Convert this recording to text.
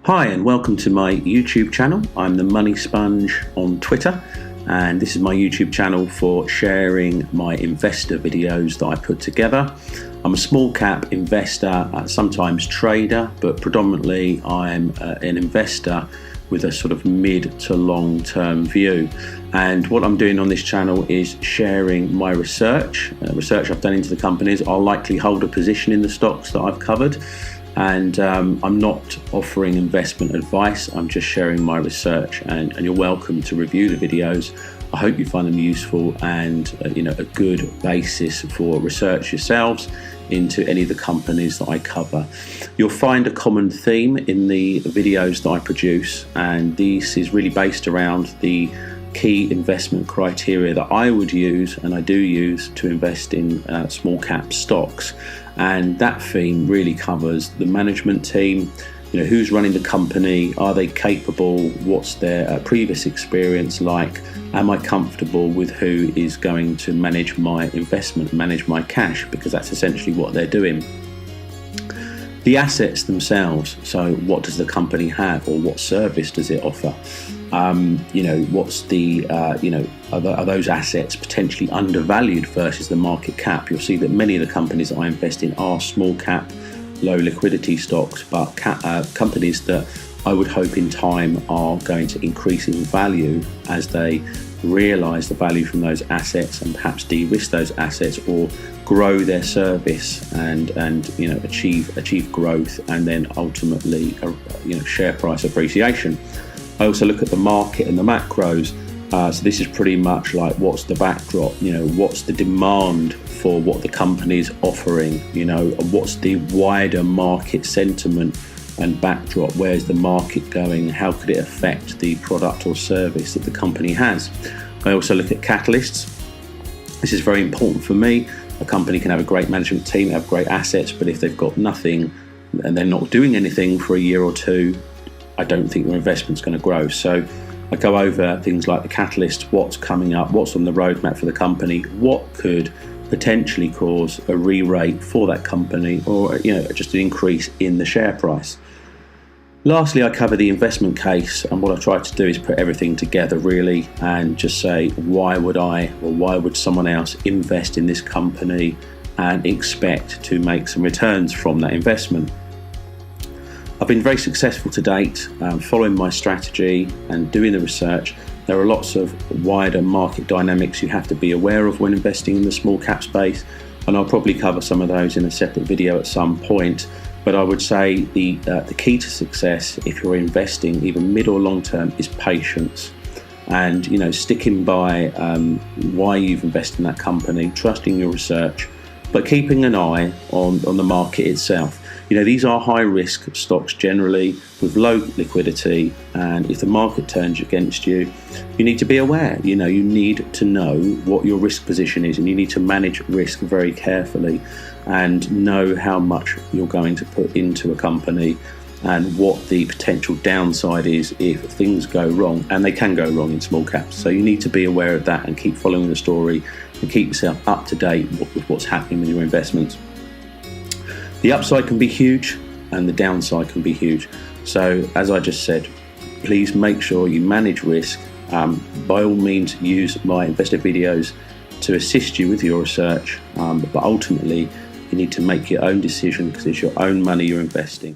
Hi and welcome to my YouTube channel. I'm the Money Sponge on Twitter, and this is my YouTube channel for sharing my investor videos that I put together. I'm a small cap investor, sometimes trader, but predominantly I'm an investor with a sort of mid to long term view. And what I'm doing on this channel is sharing my research I've done into the companies. I'll likely hold a position in the stocks that I've covered. And I'm not offering investment advice, I'm just sharing my research, and you're welcome to review the videos. I hope you find them useful and a good basis for research yourselves into any of the companies that I cover. You'll find a common theme in the videos that I produce, and this is really based around the key investment criteria that I would use and I do use to invest in small cap stocks. And that theme really covers the management team, who's running the company, are they capable, what's their previous experience like, am I comfortable with who is going to manage my investment, manage my cash, because that's essentially what they're doing. The assets themselves, so what does the company have, or what service does it offer? What's the, are those assets potentially undervalued versus the market cap? You'll see that many of the companies that I invest in are small cap, low liquidity stocks, but companies that I would hope in time are going to increase in value as they realize the value from those assets and perhaps de-risk those assets or grow their service and achieve growth and then ultimately share price appreciation. I also look at the market and the macros. So this is pretty much like, what's the backdrop? What's the demand for what the company's offering? What's the wider market sentiment and backdrop? Where's the market going? How could it affect the product or service that the company has? I also look at catalysts. This is very important for me. A company can have a great management team, have great assets, but if they've got nothing and they're not doing anything for a year or two, I don't think your investment's going to grow. So I go over things like the catalyst, what's coming up, what's on the roadmap for the company, what could potentially cause a re-rate for that company, or just an increase in the share price. Lastly, I cover the investment case, and what I try to do is put everything together really and just say, why would I or why would someone else invest in this company and expect to make some returns from that investment? I've been very successful to date following my strategy and doing the research. There are lots of wider market dynamics you have to be aware of when investing in the small cap space, and I'll probably cover some of those in a separate video at some point. But I would say the key to success, if you're investing even mid or long term, is patience, and sticking by why you've invested in that company, trusting your research, but keeping an eye on the market itself. These are high risk stocks generally with low liquidity, and if the market turns against you, you need to be aware. You need to know what your risk position is, and you need to manage risk very carefully and know how much you're going to put into a company and what the potential downside is if things go wrong, and they can go wrong in small caps. So you need to be aware of that and keep following the story and keep yourself up to date with what's happening with your investments. The upside can be huge and the downside can be huge. So as I just said, please make sure you manage risk. By all means, use my investor videos to assist you with your research, but ultimately you need to make your own decision because it's your own money you're investing.